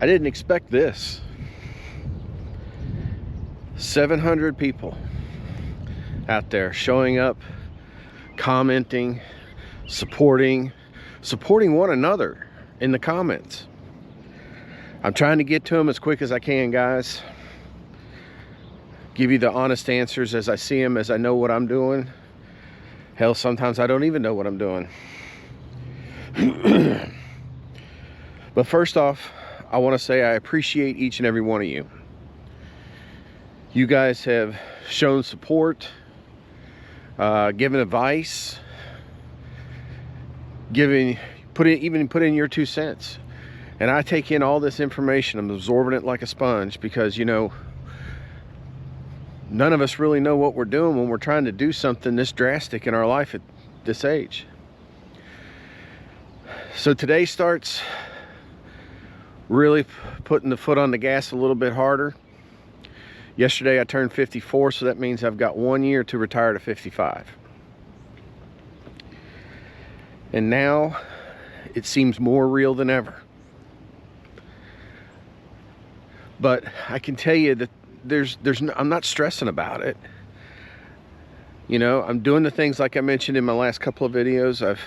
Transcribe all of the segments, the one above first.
I didn't expect this. 700 people out there showing up, commenting, supporting one another in the comments. I'm trying to get to them as quick as I can, guys. Give you the honest answers as I see them, as I know what I'm doing. Hell, sometimes I don't even know what I'm doing. But first off, I want to say I appreciate each and every one of you. You guys have shown support, given advice, even put in your 2 cents. And I take in all this information. I'm absorbing it like a sponge because, you know, none of us really know what we're doing when we're trying to do something this drastic in our life at this age. So today starts really putting the foot on the gas a little bit harder. Yesterday I turned 54, so that means I've got 1 year to retire to 55. And now it seems more real than ever. But I can tell you that I'm not stressing about it. You know, I'm doing the things like I mentioned in my last couple of videos. I've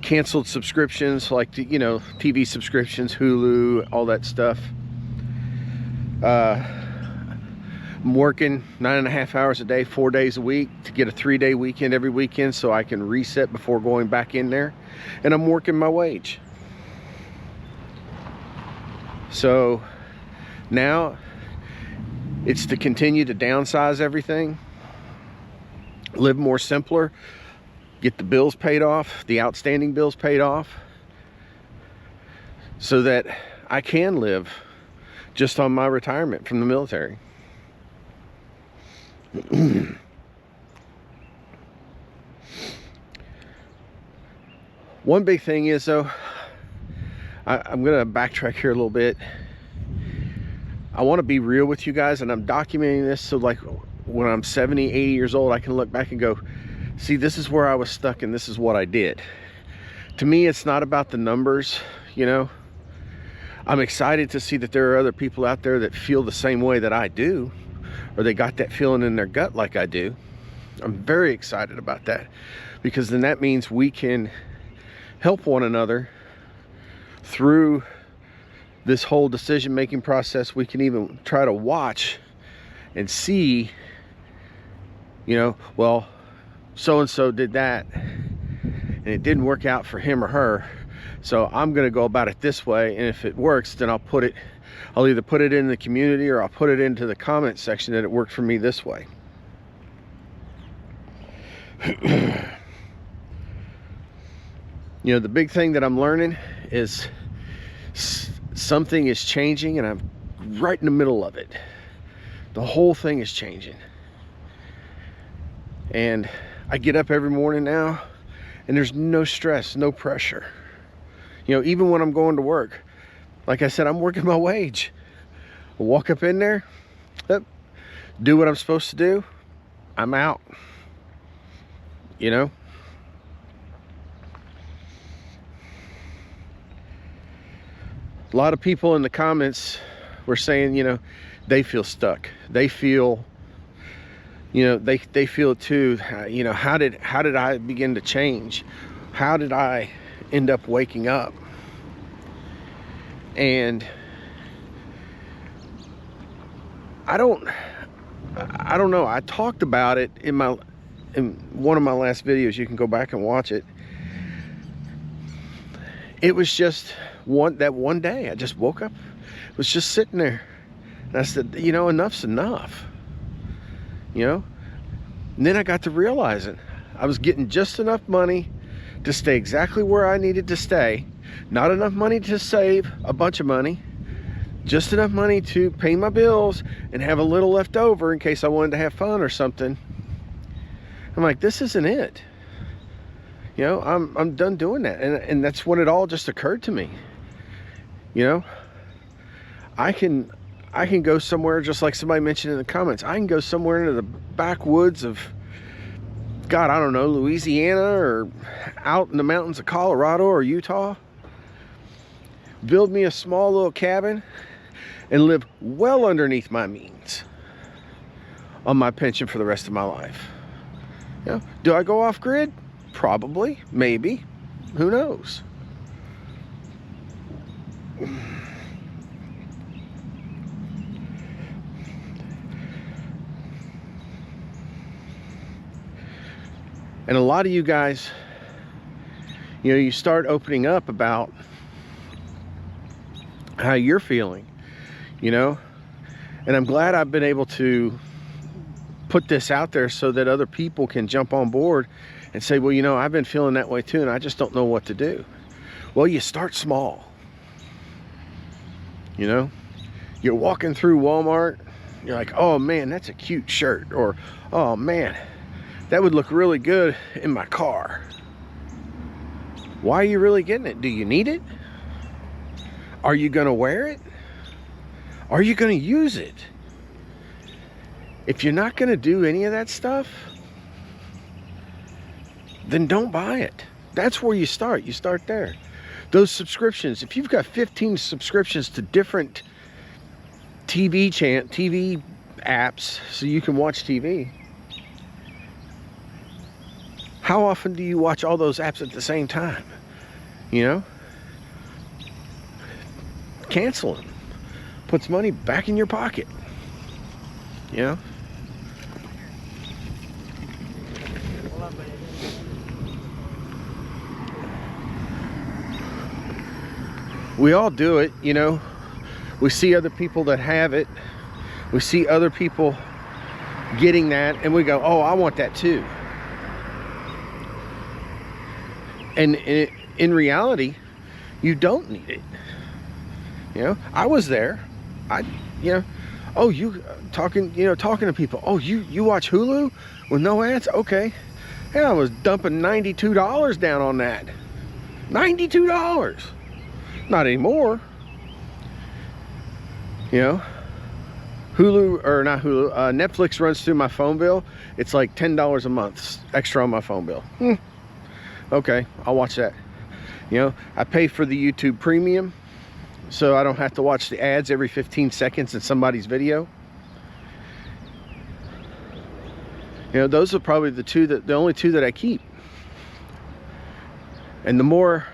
canceled subscriptions like, you know, TV subscriptions, Hulu, all that stuff. I'm working 9.5 hours a day, 4 days a week to get a 3-day weekend every weekend so I can reset before going back in there. And I'm working my wage. So now it's to continue to downsize everything, live more simpler, get the bills paid off, the outstanding bills paid off, so that I can live just on my retirement from the military. One big thing is, though, I'm gonna backtrack here a little bit. I want to be real with you guys, and I'm documenting this so like when I'm 70, 80 years old, I can look back and go, see, this is where I was stuck and this is what I did. To me, it's not about the numbers, you know. I'm excited to see that there are other people out there that feel the same way that I do, or they got that feeling in their gut like I do. I'm very excited about that, because then that means we can help one another through this whole decision-making process. We can even try to watch and see, you know, well, so-and-so did that and it didn't work out for him or her, so I'm going to go about it this way, and if it works, then I'll either put it in the community or I'll put it into the comment section that it worked for me this way. You know, the big thing that I'm learning is something is changing, and I'm right in the middle of it. The whole thing is changing. And I get up every morning now, and there's no stress, no pressure. You know, even when I'm going to work, like I said, I'm working my wage. I walk up in there, do what I'm supposed to do, I'm out. You know? A lot of people in the comments were saying, you know, they feel stuck. They feel, you know, they feel it too. You know, how did I begin to change? How did I end up waking up? And I don't know. I talked about it in one of my last videos. You can go back and watch it. It was just that one day I just woke up, was just sitting there, and I said, you know, enough's enough. You know, and then I got to realizing I was getting just enough money to stay exactly where I needed to stay, not enough money to save a bunch of money, just enough money to pay my bills and have a little left over in case I wanted to have fun or something. I'm like, this isn't it. You know, I'm done doing that. And that's when it all just occurred to me. You know, I can go somewhere, just like somebody mentioned in the comments. I can go somewhere into the backwoods of, God, I don't know, Louisiana, or out in the mountains of Colorado or Utah, build me a small little cabin and live well underneath my means on my pension for the rest of my life. You know, do I go off grid? Probably, maybe, who knows? And a lot of you guys, you know, you start opening up about how you're feeling, you know, and I'm glad I've been able to put this out there so that other people can jump on board and say, well, you know, I've been feeling that way too, and I just don't know what to do. Well, you start small. You know, you're walking through Walmart, you're like, oh man, that's a cute shirt, or oh man, that would look really good in my car. Why are you really getting it? Do you need it? Are you gonna wear it? Are you gonna use it? If you're not gonna do any of that stuff, then don't buy it. That's where you start. You start there. Those subscriptions, if you've got 15 subscriptions to different TV apps so you can watch TV, how often do you watch all those apps at the same time? You know? Cancel them. Puts money back in your pocket. You know? We all do it, you know. We see other people that have it. We see other people getting that, and we go, oh, I want that too. And in reality, you don't need it. You know, I was there. You know, oh, you talking to people. Oh, you watch Hulu with no ads? Okay. Yeah, I was dumping $92 down on that. $92. Not anymore. You know, Hulu, or not Hulu, Netflix runs through my phone bill. It's like $10 a month extra on my phone bill. Okay, I'll watch that. You know, I pay for the YouTube Premium so I don't have to watch the ads every 15 seconds in somebody's video. You know, those are probably the only two that I keep. And the more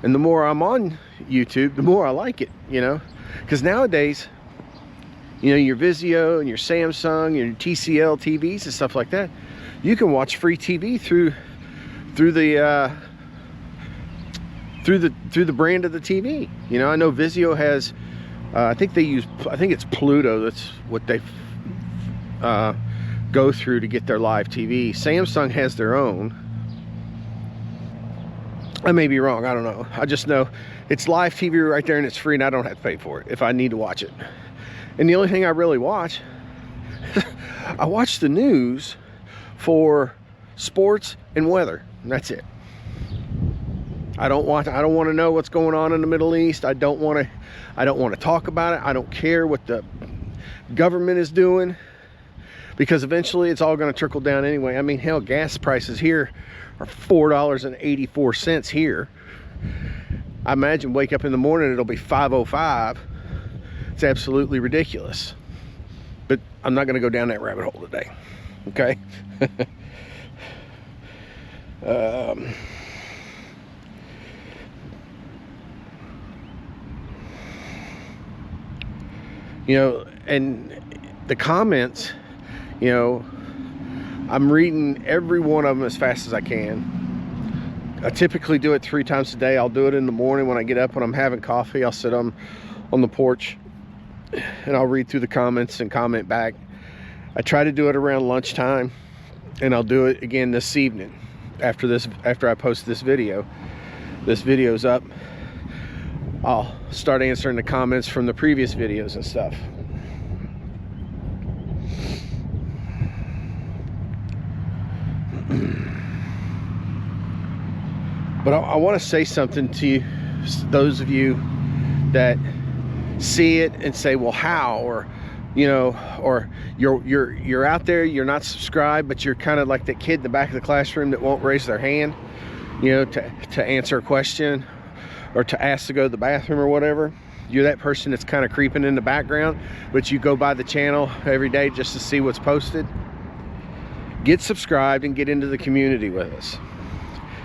I'm on YouTube, the more I like it, you know, because nowadays, you know, your Vizio and your Samsung and your TCL TVs and stuff like that, you can watch free TV through the brand of the TV. You know, I know Vizio has, I think it's Pluto. That's what they go through to get their live TV. Samsung has their own. I may be wrong, I don't know. I just know it's live TV right there, and it's free, and I don't have to pay for it if I need to watch it. And the only thing I really watch, I watch the news for sports and weather, and that's it. I don't want to know what's going on in the Middle East. I don't want to talk about it. I don't care what the government is doing, because eventually it's all going to trickle down anyway. I mean, hell, gas prices here are $4.84 here. I imagine wake up in the morning, it'll be $5.05. It's absolutely ridiculous. But I'm not going to go down that rabbit hole today. Okay? You know, and the comments, you know, I'm reading every one of them as fast as I can. I typically do it 3 times a day. I'll do it in the morning when I get up, when I'm having coffee. I'll sit on the porch and I'll read through the comments and comment back. I try to do it around lunchtime, and I'll do it again this evening after I post this video. This video's up. I'll start answering the comments from the previous videos and stuff. But I want to say something to you, those of you that see it and say, well, how? Or, you know, or you're out there, you're not subscribed, but you're kind of like that kid in the back of the classroom that won't raise their hand, you know, to answer a question. or to ask to go to the bathroom or whatever, you're that person that's kind of creeping in the background, but you go by the channel every day just to see what's posted, get subscribed and get into the community with us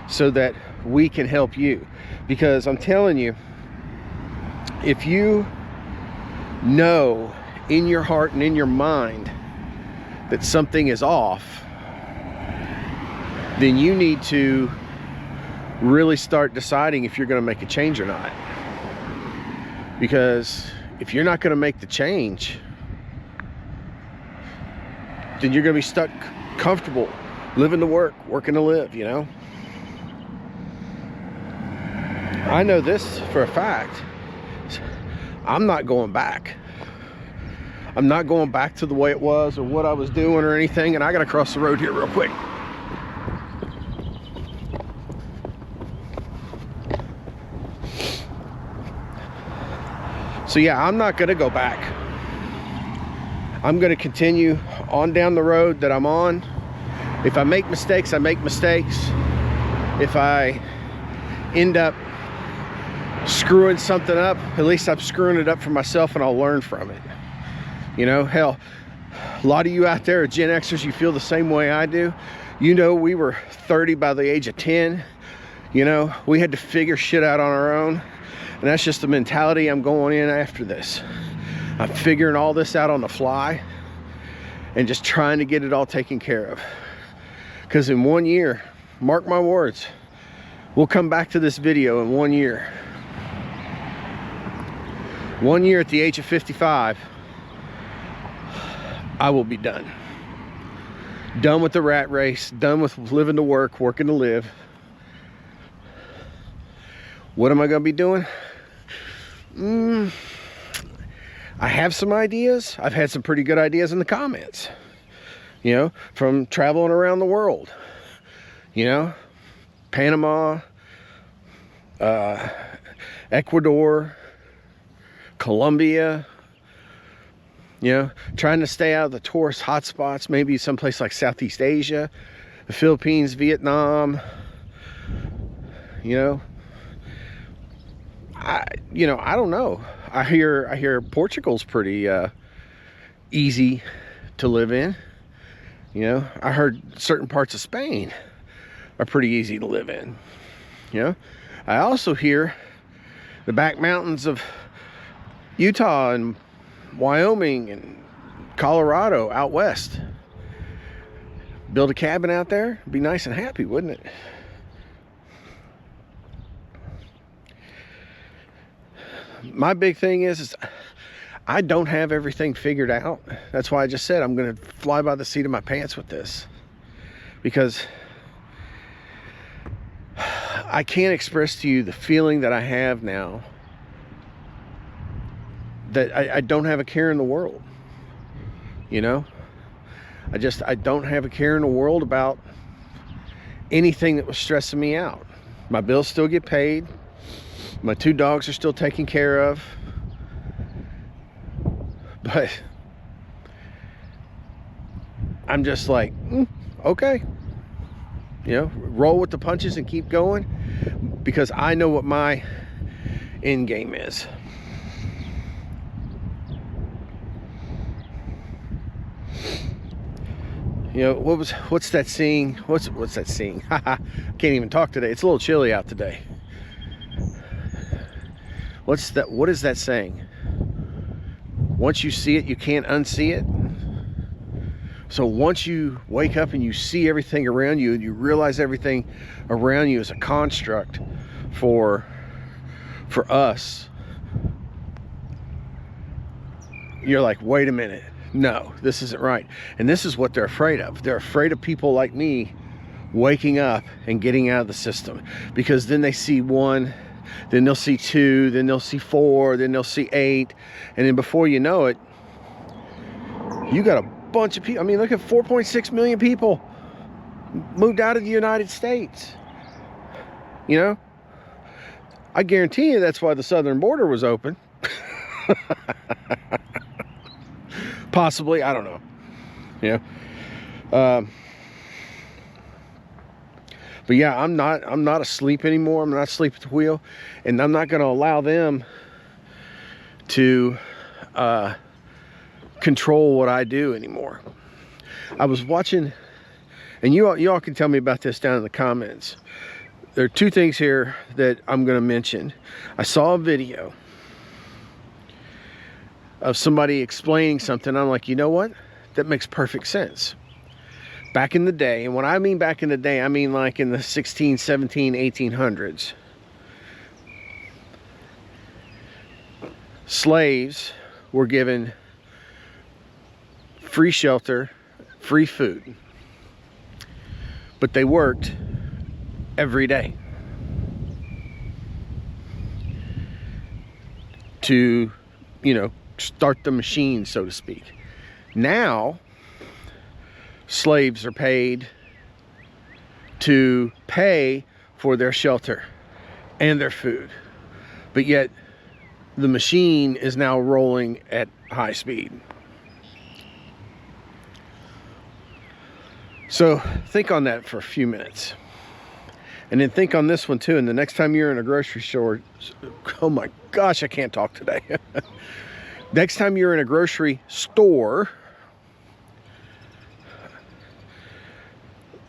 so that we can help you. Because I'm telling you, if you know in your heart and in your mind that something is off, then you need to really start deciding if you're going to make a change or not. Because if you're not going to make the change, then you're going to be stuck comfortable, living to work, working to live, you know. I know this for a fact. I'm not going back. I'm not going back to the way it was or what I was doing or anything. And I got to cross the road here real quick. So yeah, I'm not going to go back. I'm going to continue on down the road that I'm on. If I make mistakes, I make mistakes. If I end up screwing something up, at least I'm screwing it up for myself and I'll learn from it. You know, hell, a lot of you out there are Gen Xers, you feel the same way I do. You know, we were 30 by the age of 10. You know, we had to figure shit out on our own. And that's just the mentality I'm going in after this. I'm figuring all this out on the fly and just trying to get it all taken care of. Because in 1 year, mark my words, we'll come back to this video in 1 year. 1 year at the age of 55, I will be done. Done with the rat race, done with living to work, working to live. What am I going to be doing? I have some ideas. I've had some pretty good ideas in the comments, you know, from traveling around the world, you know, Panama, Ecuador, Colombia, you know, trying to stay out of the tourist hotspots, maybe someplace like Southeast Asia, the Philippines, Vietnam, you know. I don't know. I hear Portugal's pretty easy to live in. You know, I heard certain parts of Spain are pretty easy to live in. You know, I also hear the back mountains of Utah and Wyoming and Colorado out west. Build a cabin out there, be nice and happy, wouldn't it? My big thing is I don't have everything figured out. That's why I just said I'm going to fly by the seat of my pants with this. Because I can't express to you the feeling that I have now that I don't have a care in the world. You know? I don't have a care in the world about anything that was stressing me out. My bills still get paid. My 2 dogs are still taken care of. But I'm just like, okay. You know, roll with the punches and keep going. Because I know what my end game is. You know, what's that saying? What's that saying? Haha, can't even talk today. It's a little chilly out today. What's that? What is that saying? Once you see it, you can't unsee it. So once you wake up and you see everything around you and you realize everything around you is a construct for us, you're like, wait a minute. No, this isn't right. And this is what they're afraid of. They're afraid of people like me waking up and getting out of the system. Because then they see 1, then they'll see 2, then they'll see 4, then they'll see 8. And then before you know it, you got a bunch of people. I mean, look at 4.6 million people moved out of the United States. You know? I guarantee you that's why the southern border was open. Possibly, I don't know. You know, But yeah, I'm not asleep anymore. I'm not asleep at the wheel, and I'm not going to allow them to control what I do anymore. I was watching, and you all can tell me about this down in the comments. There are two things here that I'm going to mention. I saw a video of somebody explaining something. I'm like, you know what? That makes perfect sense. Back in the day, and when I mean back in the day, I mean like in the 16, 17, 1800s. Slaves were given free shelter, free food, but they worked every day to, you know, start the machine, so to speak. Now, slaves are paid to pay for their shelter and their food, but yet the machine is now rolling at high speed. So think on that for a few minutes, and then think on this one too. And the next time you're in a grocery store, oh my gosh, I can't talk today. Next time you're in a grocery store,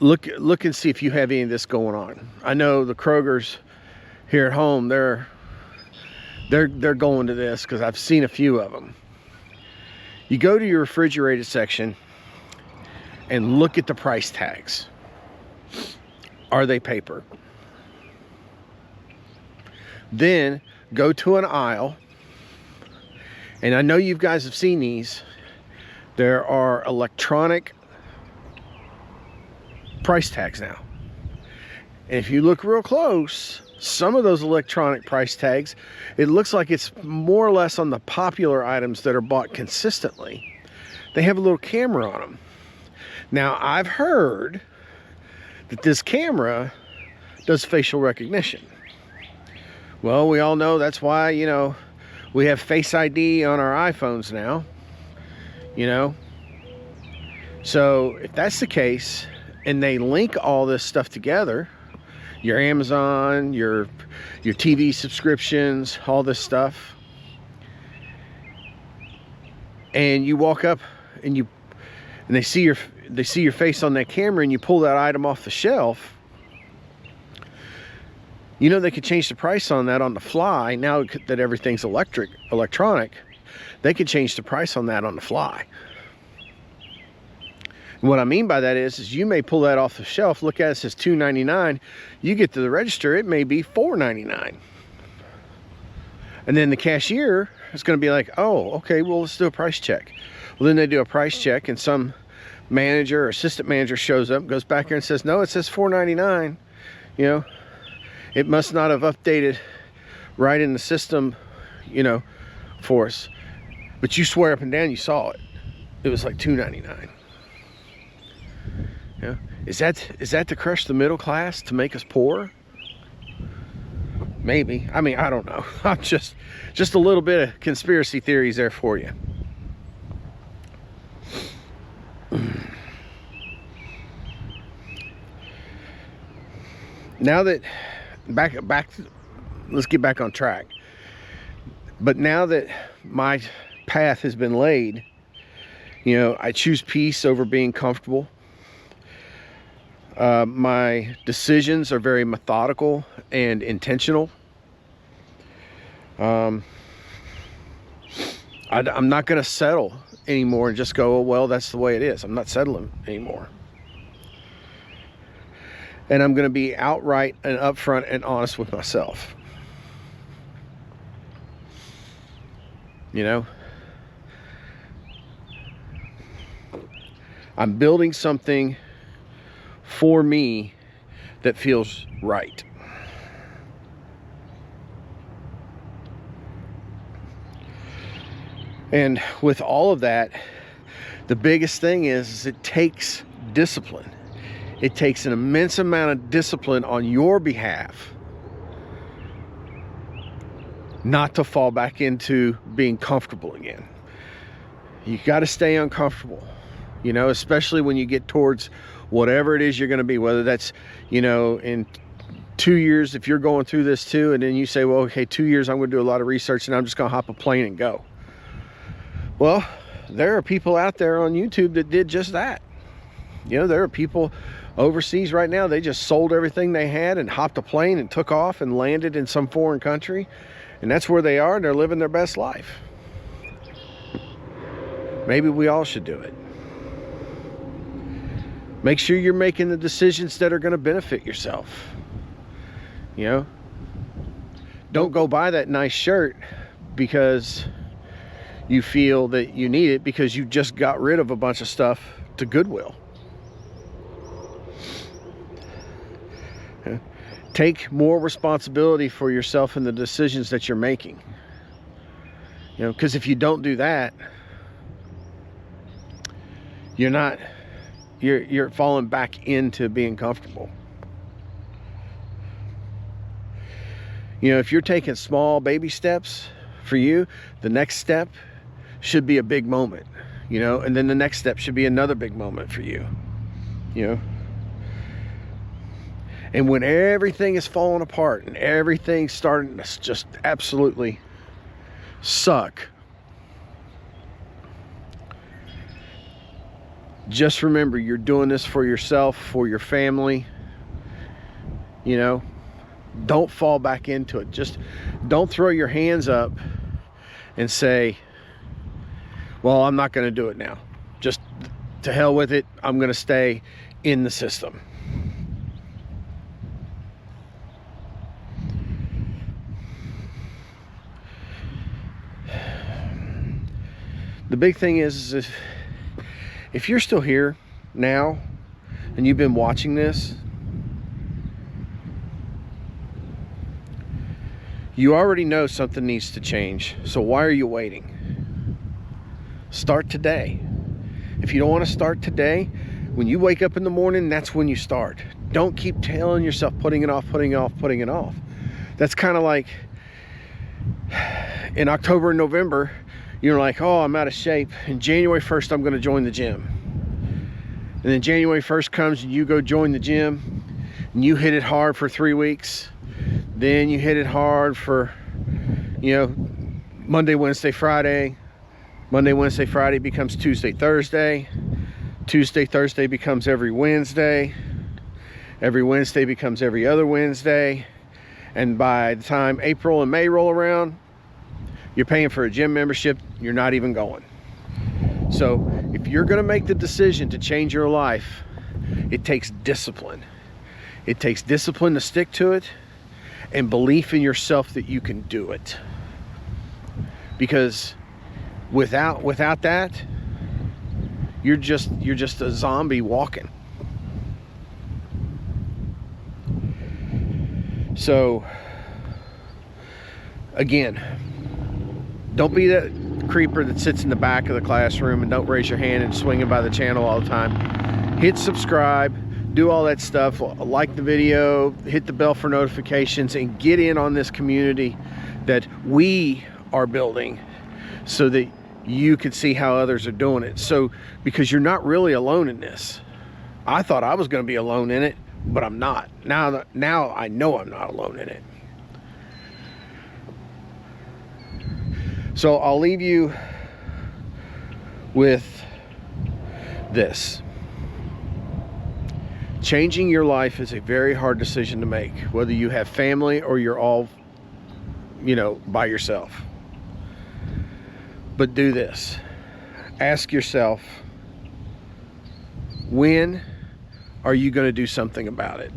look and see if you have any of this going on. I know the Kroger's here at home, they're going to this because I've seen a few of them. You go to your refrigerated section and look at the price tags. Are they paper? Then go to an aisle, and I know you guys have seen these. There are electronic price tags now. And if you look real close, some of those electronic price tags, it looks like it's more or less on the popular items that are bought consistently. They have a little camera on them. Now, I've heard that this camera does facial recognition. Well, we all know that's why, you know, we have Face ID on our iPhones now, you know. So if that's the case, and they link all this stuff together, your Amazon, your TV subscriptions, all this stuff, and you walk up and they see your face on that camera, and you pull that item off the shelf, you know, they could change the price on that on the fly. Now that everything's electronic, they could change the price on that on the fly. And what I mean by that is you may pull that off the shelf, look at it, it says $2.99. You get to the register, it may be $4.99. And then the cashier is going to be like, oh, okay, well, let's do a price check. Well, then they do a price check, and some manager or assistant manager shows up, goes back there and says, no, it says $4.99. You know, it must not have updated right in the system, you know, for us. But you swear up and down you saw it. It was like $2.99. Yeah. Is that to crush the middle class, to make us poor? Maybe. I mean, I don't know. I'm just a little bit of conspiracy theories there for you. Now that back let's get back on track. But now that my path has been laid, you know, I choose peace over being comfortable. My decisions are very methodical and intentional. I'm not going to settle anymore and just go, oh, well, that's the way it is. I'm not settling anymore. And I'm going to be outright and upfront and honest with myself. You know, I'm building something for me that feels right. And with all of that, the biggest thing is it takes discipline. It takes an immense amount of discipline on your behalf not to fall back into being comfortable again. You got to stay uncomfortable. you know, especially when you get towards whatever it is you're going to be, whether that's, you know, in 2 years, if you're going through this too, and then you say, well, okay, 2 years, I'm going to do a lot of research and I'm just going to hop a plane and go. Well, there are people out there on YouTube that did just that. You know, there are people overseas right now, they just sold everything they had and hopped a plane and took off and landed in some foreign country, and that's where they are, and they're living their best life. Maybe we all should do it. Make sure you're making the decisions that are going to benefit yourself. You know, don't go buy that nice shirt because you feel that you need it because you just got rid of a bunch of stuff to Goodwill. Take more responsibility for yourself and the decisions that you're making. You know, because if you don't do that, you're falling back into being comfortable. You know, if you're taking small baby steps for you, the next step should be a big moment, you know, and then the next step should be another big moment for you, you know. And when everything is falling apart and everything's starting to just absolutely suck, just remember, you're doing this for yourself, for your family. You know, don't fall back into it. Just don't throw your hands up and say, well, I'm not going to do it now. Just to hell with it. I'm going to stay in the system. The big thing is if you're still here now and you've been watching this, you already know something needs to change. So why are you waiting? Start today. If you don't want to start today, when you wake up in the morning, that's when you start. Don't keep telling yourself putting it off, putting it off, putting it off. That's kind of like in October and November, you're like, oh, I'm out of shape. And January 1st, I'm going to join the gym. And then January 1st comes and you go join the gym and you hit it hard for 3 weeks. Then you hit it hard for, you know, Monday, Wednesday, Friday. Monday, Wednesday, Friday becomes Tuesday, Thursday. Tuesday, Thursday becomes every Wednesday. Every Wednesday becomes every other Wednesday. And by the time April and May roll around, you're paying for a gym membership, you're not even going. So if you're gonna make the decision to change your life, it takes discipline. It takes discipline to stick to it and belief in yourself that you can do it. Because without that, you're just a zombie walking. So again, don't be that creeper that sits in the back of the classroom and don't raise your hand and swinging by the channel all the time. Hit subscribe, do all that stuff, like the video, hit the bell for notifications, and get in on this community that we are building so that you can see how others are doing it. So, because you're not really alone in this. I thought I was going to be alone in it, but I'm not. Now I know I'm not alone in it. So I'll leave you with this. Changing your life is a very hard decision to make, whether you have family or you're all, you know, by yourself. But do this. Ask yourself, when are you going to do something about it?